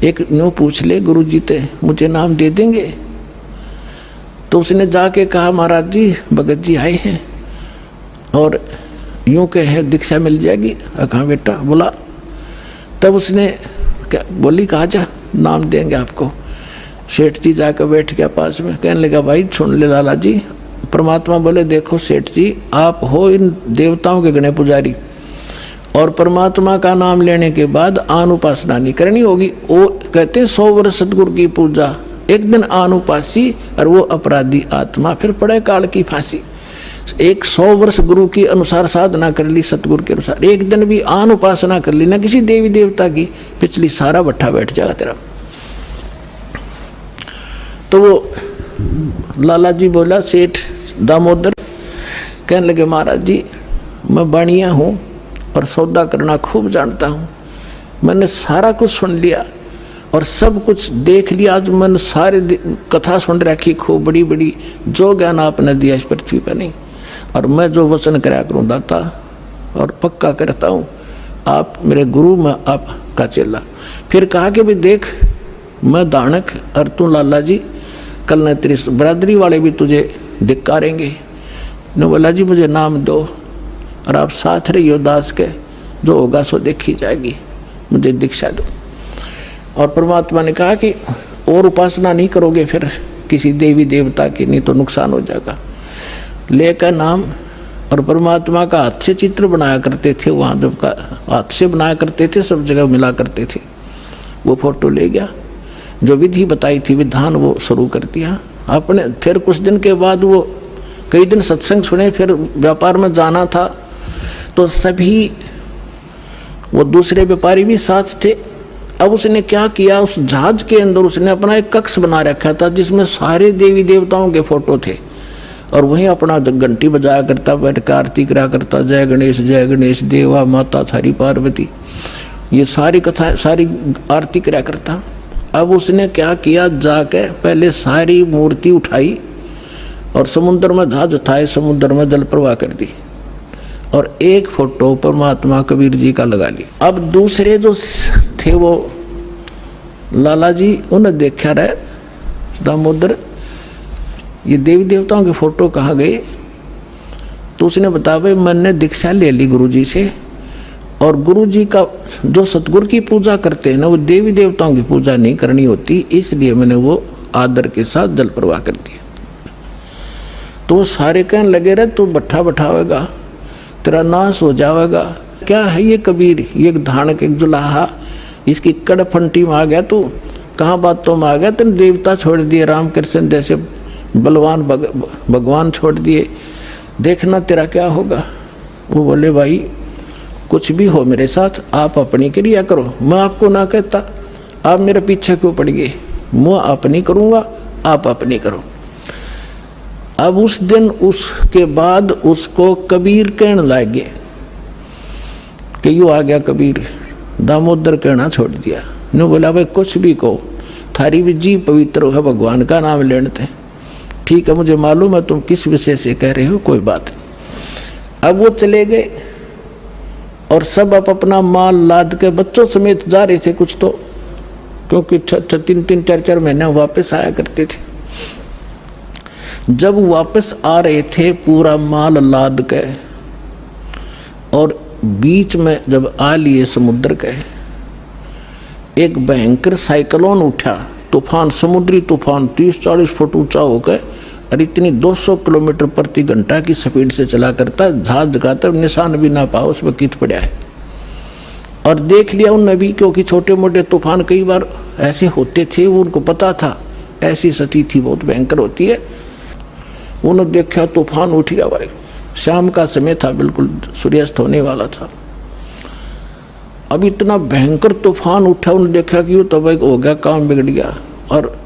एक न्यू पूछ ले गुरुजी ते मुझे नाम दे देंगे। तो उसने जाके कहा महाराज जी भगत जी आए हैं और यूं कहे दीक्षा मिल जाएगी। कहा बेटा बोला। तब उसने क्या बोली, कहा जा नाम देंगे आपको। सेठ जी जाकर बैठ गया पास में, कहने लगा भाई सुन ले लाला जी। परमात्मा बोले देखो सेठ जी, आप हो इन देवताओं के गणे पुजारी और परमात्मा का नाम लेने के बाद आन उपासना नहीं करनी होगी। वो कहते हैं 100 वर्ष सतगुरु की पूजा, एक दिन आन उपासी और वो अपराधी आत्मा फिर पड़े काल की फांसी। 100 वर्ष गुरु की अनुसार साधना कर ली, सतगुरु के अनुसार, एक दिन भी आन उपासना कर ली ना किसी देवी देवता की, पिछली सारा भट्ठा बैठ जाएगा तेरा। तो वो लाला जी बोला, सेठ दामोदर कहने लगे महाराज जी मैं बाणिया हूँ और सौदा करना खूब जानता हूँ, मैंने सारा कुछ सुन लिया और सब कुछ देख लिया। आज मैंने सारे कथा सुन रखी खूब बड़ी बड़ी, जो ज्ञान आपने दिया इस पृथ्वी पर नहीं, और मैं जो वचन कराया करूँ दाता और पक्का करता हूँ, आप मेरे गुरु मैं आपका चेला। फिर कहा कि भाई देख मैं दानक और तू लाला जी, कल न तेरी बरादरी वाले भी तुझे धिक्कारेंगे। ने बोला जी मुझे नाम दो और आप साथ रहियो दास के, जो होगा सो देखी जाएगी, मुझे दीक्षा दो। और परमात्मा ने कहा कि और उपासना नहीं करोगे फिर किसी देवी देवता की, नहीं तो नुकसान हो जाएगा। लेकर नाम और परमात्मा का हाथ से चित्र बनाया करते थे, वहाँ जब का हाथ से बनाया करते थे सब जगह मिला करते थे। वो फोटो ले गया, जो विधि बताई थी विधान वो शुरू कर दिया आपने। फिर कुछ दिन के बाद वो कई दिन सत्संग सुने, फिर व्यापार में जाना था तो सभी वो दूसरे व्यापारी भी साथ थे। अब उसने क्या किया, उस जहाज के अंदर उसने अपना एक कक्ष बना रखा था जिसमें सारे देवी देवताओं के फोटो थे और वहीं अपना घंटी बजाया करता, बैठ कर आरती करा करता, जय गणेश देवा माता थारी पार्वती, ये सारी कथा सारी आरती करा करता। अब उसने क्या किया, जाके पहले सारी मूर्ति उठाई और समुद्र में जहाज उठाए, समुद्र में जल प्रवाह कर दी और एक फोटो परमात्मा कबीर जी का लगा लिया। अब दूसरे जो थे वो लाला जी, उन्हें देखा रहे दामोदर ये देवी देवताओं के फोटो कहाँ गए। तो उसने बताया भाई मैंने दीक्षा ले ली गुरु जी से, और गुरु जी का जो सतगुरु की पूजा करते हैं ना वो देवी देवताओं की पूजा नहीं करनी होती, इसलिए मैंने वो आदर के साथ जल प्रवाह कर दिया। तो वो सारे कहने लगे रहे तू भट्ठा बैठावेगा, तेरा नाश हो जाएगा। क्या है ये कबीर, ये धानक एक जुलाहा, इसकी कड़फंटी में आ गया तू, कहाँ बातों में आ गया, तेने देवता छोड़ दिए, रामकृष्ण जैसे बलवान भगवान छोड़ दिए, देखना तेरा क्या होगा। वो बोले भाई कुछ भी हो मेरे साथ, आप अपनी क्रिया करो, मैं आपको ना कहता, आप मेरे पीछे क्यों पड़ गए, मैं अपनी करूँगा आप अपनी करो। अब उस दिन उसके बाद उसको कबीर कहने लगे कि यूँ आ गया कबीर, दामोदर कहना छोड़ दिया। ने बोला भाई कुछ भी कहो, थारी भी जी पवित्र है, भगवान का नाम लेने थे, ठीक है मुझे मालूम है तुम किस विषय से कह रहे हो, कोई बात नहीं। अब वो चले गए और सब अपना माल लाद के बच्चों समेत जा रहे थे कुछ तो, क्योंकि 3-4 महीने वापस आया करते थे। जब वापस आ रहे थे पूरा माल लाद के और बीच में जब आ लिए समुद्र के, एक भयंकर साइक्लोन उठा, तूफान, समुद्री तूफान 30-40 फुट ऊंचा होकर और इतनी 200 किलोमीटर प्रति घंटा की स्पीड से चला करता, जहाज दिखाता निशान भी ना पाओ उसमें कित पड़ा है। और देख लिया उन नबी, क्योंकि छोटे मोटे तूफान कई बार ऐसे होते थे, वो उनको पता था ऐसी स्थिति बहुत भयंकर होती है। उन्होंने देखा तूफान उठ गया भाई, शाम का समय था, बिल्कुल सूर्यास्त होने वाला था। अब इतना भयंकर तूफान उठा, उन्होंने देखा कि तो भाई हो गया, काम बिगड़ गया। और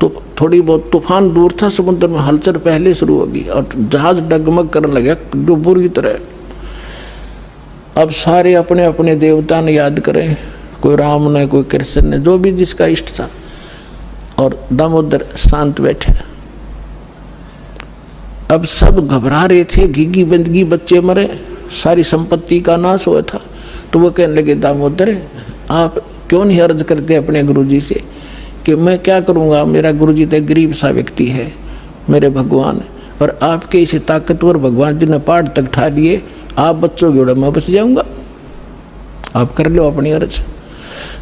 तो थोड़ी बहुत तूफान दूर था, समुद्र में हलचल पहले शुरू होगी और जहाज डगमग करने लगा जो बुरी तरह। अब सारे अपने अपने देवता ने याद करें, कोई राम ने, कोई कृष्ण ने, जो भी जिसका इष्ट था, और दामोदर शांत बैठे। अब सब घबरा रहे थे, घिगी बंदगी, बच्चे मरे, सारी संपत्ति का नाश हुआ था। तो वो कहने लगे दामोदर आप क्यों नहीं अर्ज करते अपने गुरुजी से कि मैं क्या करूँगा, मेरा गुरुजी तो गरीब सा व्यक्ति है मेरे भगवान, और आपके इसे ताकतवर भगवान जिन्हें पहाड़ तक ठा लिए, आप बच्चों की ओर मैं बच जाऊँगा, आप कर लो अपनी अर्ज।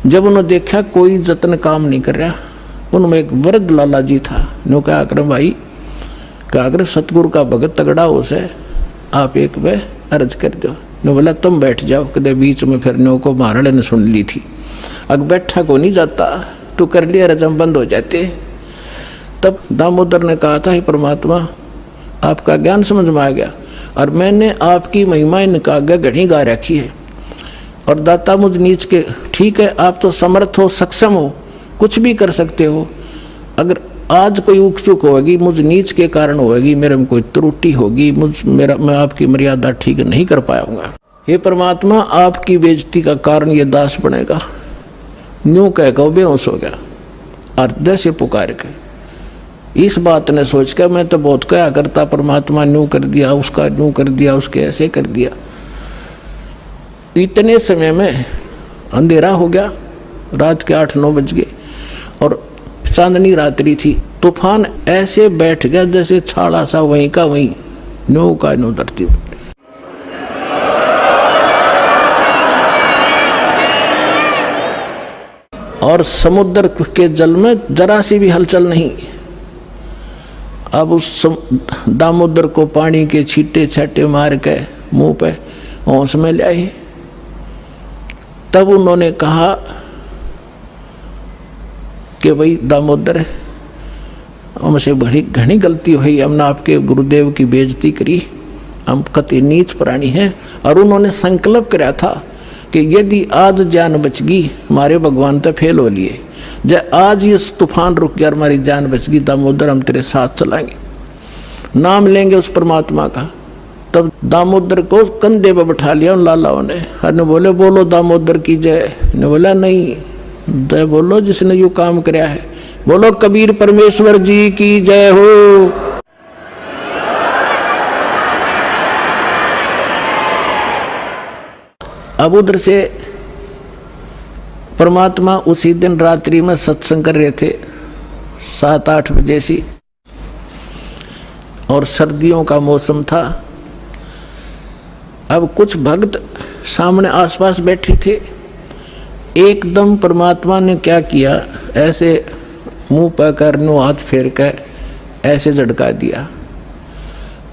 जब उन्होंने देखा कोई जतन काम नहीं कर रहा, उनमें एक वृद्ध लाला जी था, नो क्या कर भाई, क्या अगर सतगुरु का भगत तगड़ा हो से आप एक वे अर्ज कर दो। ने बोला तुम बैठ जाओ, कदे बीच में फिर नो को महाराज ने सुन ली थी, अग बैठा को नहीं जाता, तो कर लिया रजम बंद हो जाते। तब दामोदर ने कहा था, परमात्मा आपका ज्ञान समझ में आ गया और मैंने आपकी महिमा इनका आगे घड़ी गा रखी है, और दाता मुझ नीच के, ठीक है आप तो समर्थ हो, सक्षम हो, कुछ भी कर सकते हो, अगर आज कोई उक चुक होगी मुझ नीच के कारण होगी, मेरे में कोई त्रुटि होगी, मैं आपकी मर्यादा ठीक नहीं कर पाऊंगा, हे परमात्मा आपकी बेइज्जती का कारण ये दास बनेगा। न्यू कह कर बेहोश हो गया और जैसे पुकार के इस बात ने सोच कर मैं तो बहुत क्या करता, परमात्मा न्यू कर दिया, उसका न्यू कर दिया, उसके ऐसे कर दिया। इतने समय में अंधेरा हो गया, रात के 8-9 बज गए और चांदनी रात्रि थी। तूफान ऐसे बैठ गया जैसे छाड़ा सा वहीं का वहीं, न्यू का न्यू धरती में। और समुद्र के जल में जरा सी भी हलचल नहीं। अब उस दामोदर को पानी के छींटे छाटे मार के मुंह पे होश में ले आए। तब उन्होंने कहा कि भाई दामोदर हमसे बड़ी घनी गलती हुई, हमने आपके गुरुदेव की बेइज्जती करी, हम कति नीच प्राणी हैं। और उन्होंने संकल्प कराया था कि यदि आज जान बच गई हमारे भगवान तो फेल हो लिए, जब आज ये तूफान रुक गया हमारी जान बच गई दामोदर, हम तेरे साथ चलाएंगे, नाम लेंगे उस परमात्मा का। तब दामोदर को कंधे पे बैठा लिया उन लालाओं ने, हर ने बोले बोलो दामोदर की जय, ने बोला नहीं जय बोलो जिसने यू काम कराया है, बोलो कबीर परमेश्वर जी की जय हो। अब उधर से परमात्मा उसी दिन रात्रि में सत्संग कर रहे थे 7-8 बजे सी, और सर्दियों का मौसम था। अब कुछ भक्त सामने आसपास बैठे थे। एकदम परमात्मा ने क्या किया, ऐसे मुंह पर करनो हाथ फेर कर ऐसे झटका दिया,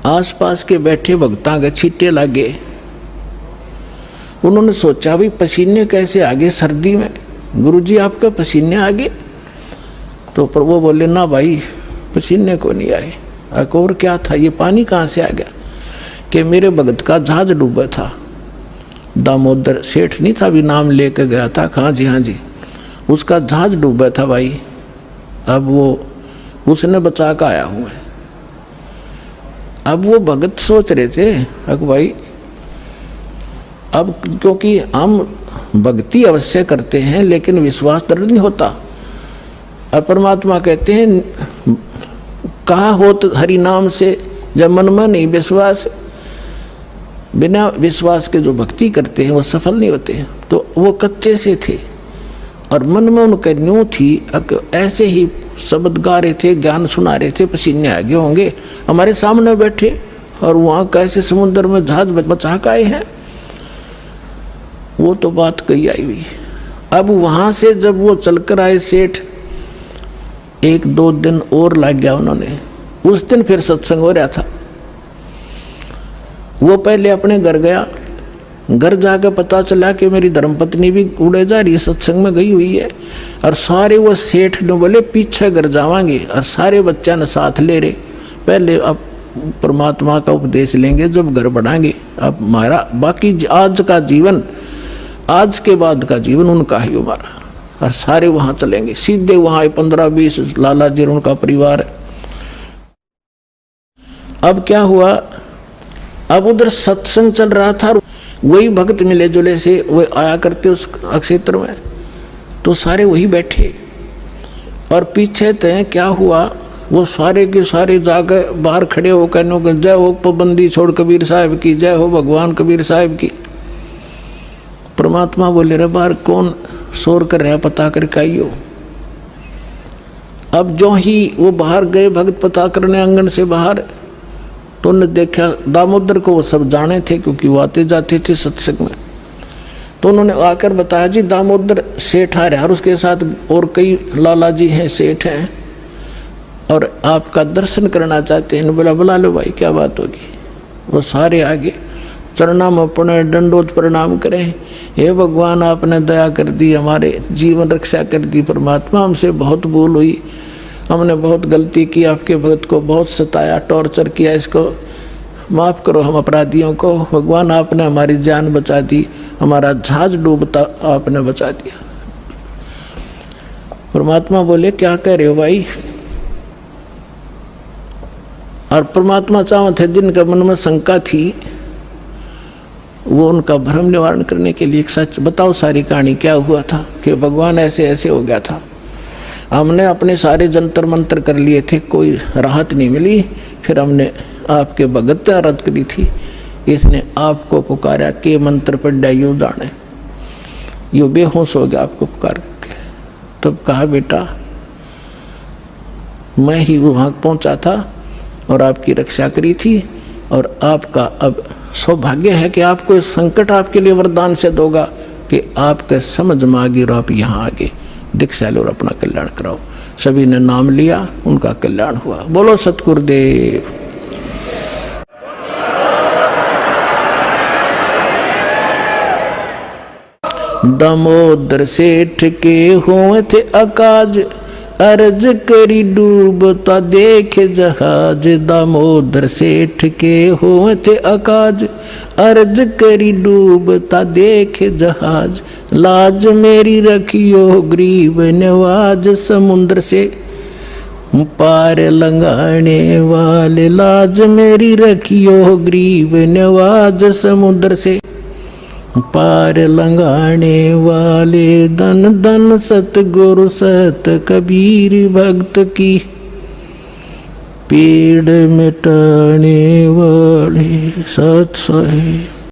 आसपास के बैठे भक्तां के छींटे लगे। उन्होंने सोचा भाई पसीने कैसे आगे सर्दी में, गुरुजी आपके पसीने आगे? तो पर वो बोले ना भाई पसीने को नहीं आए। और क्या था, ये पानी कहाँ से आ गया? कि मेरे भगत का जहाज डूबा था, दामोदर सेठ नहीं था, भी नाम लेके गया था, हाँ जी, उसका जहाज डूबा था भाई, अब वो उसने बचा कर आया हूँ मैं। अब वो भगत सोच रहे थे अब भाई, अब क्योंकि हम भक्ति अवश्य करते हैं लेकिन विश्वास दृढ़ नहीं होता, और परमात्मा कहते हैं कहा हो तो हरि नाम से, जब मन में नहीं विश्वास, बिना विश्वास के जो भक्ति करते हैं वो सफल नहीं होते हैं। तो वो कच्चे से थे और मन में उनके न्यू थी, ऐसे ही शब्द गा रहे थे, ज्ञान सुना रहे थे, पसीने आगे होंगे, हमारे सामने बैठे और वहाँ कैसे समुद्र में जहाज बचा के आए हैं। वो तो बात कही आई हुई। अब वहाँ से जब वो चलकर आए सेठ, 1-2 दिन और लग गया उन्होंने। उस दिन फिर सत्संग हो रहा था। वो पहले अपने घर गया, घर जाकर पता चला कि मेरी धर्मपत्नी भी उड़े जा रही सत्संग में गई हुई है, और सारे वो सेठ ने बोले पीछे घर जावांगे, और सारे बच्चा ने साथ ले रहे, पहले अब परमात्मा का उपदेश लेंगे जब घर बढ़ाएंगे, अब हमारा बाकी आज का जीवन, आज के बाद का जीवन उनका ही हमारा, और सारे वहाँ चलेंगे। सीधे वहाँ 15-20 लाला जी उनका परिवार है। अब क्या हुआ, अब उधर सत्संग चल रहा था, वही भक्त मिले जुले से वो आया करते उस क्षेत्र में, तो सारे वही बैठे, और पीछे तय क्या हुआ, वो सारे के सारे जाकर बाहर खड़े होकर जय हो पाबंदी छोड़ कबीर साहब की, जय हो भगवान कबीर साहब की। परमात्मा बोले रे बाहर कौन शोर कर रहा, पता कर काइयो। अब जो ही वो बाहर गए भगत पता करने आंगन से बाहर, तो उन्होंने देखा दामोदर को, वो सब जाने थे क्योंकि वो आते जाते थे सत्संग में। तो उन्होंने आकर बताया जी दामोदर सेठ आ रहा है और उसके साथ और कई लाला जी हैं, सेठ हैं, और आपका दर्शन करना चाहते हैं। बोला बुला लो भाई, क्या बात होगी। वो सारे आगे चरणाम अपने दंडोत प्रणाम करें। हे भगवान, आपने दया कर दी, हमारे जीवन रक्षा कर दी। परमात्मा, हमसे बहुत भूल हुई, हमने बहुत गलती की, आपके भक्त को बहुत सताया, टॉर्चर किया, इसको माफ़ करो हम अपराधियों को। भगवान, आपने हमारी जान बचा दी, हमारा जहाज डूबता आपने बचा दिया। परमात्मा बोले क्या कह रहे हो भाई। और परमात्मा चाहते थे जिनका मन में शंका थी, वो उनका भ्रम निवारण करने के लिए एक सच बताओ, सारी कहानी क्या हुआ था कि भगवान ऐसे ऐसे हो गया था। हमने अपने सारे जंतर मंत्र कर लिए थे, कोई राहत नहीं मिली। फिर हमने आपके भगत आराध करी थी, इसने आपको पुकारा के मंत्र पर यू जाने, यो बेहोश हो गया आपको पुकार के। तब कहा बेटा मैं ही वहाँ पहुँचा था और आपकी रक्षा करी थी, और आपका अब सौभाग्य है कि आपको इस संकट आपके लिए वरदान से दोगा कि आपके समझ में आ गई और आप यहाँ आगे दीक्षा लो और अपना कल्याण कराओ। सभी ने नाम लिया, उनका कल्याण हुआ। बोलो सतगुरुदेव। दामोदर सेठ के हुए थे अकाज, अर्ज करी डूबता देखे जहाज। दामोदर सेठ के हुए थे अकाज, अर्ज करी डूबता देखे जहाज। लाज मेरी रखियो गरीब नवाज, समुद्र से पार लंघाने वाले। लाज मेरी रखियो गरीब नवाज, समुद्र से पार लंघाने वाले। धन धन सतगुरु सत कबीर भक्त की, पीड़ मिटाने वाले। सत साहिब।